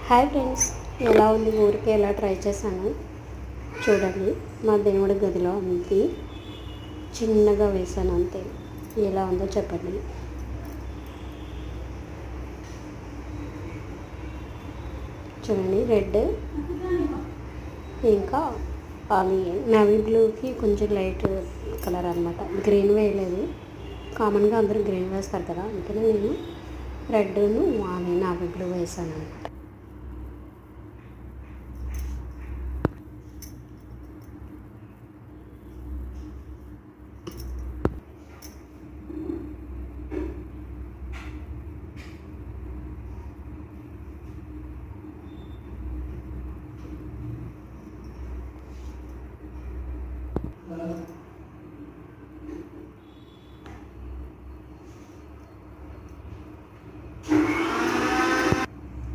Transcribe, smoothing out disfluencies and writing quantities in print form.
Hi friends, ఎలా ఉంది? ఊరికే ఎలా ట్రై చేశాను చూడండి. మా దేవుడి గదిలో అంతే చిన్నగా వేసాను అంతే. ఎలా ఉందో చెప్పండి. చూడండి, రెడ్ ఇంకా అది నేవీ బ్లూకి కొంచెం లైట్ కలర్ అనమాట. గ్రీన్ వేయలేదు. కామన్గా అందరూ గ్రీన్ వేస్తారు కదా, అందుకని నేను రెడ్ను అది నేవీ బ్లూ వేసాను అనమాట.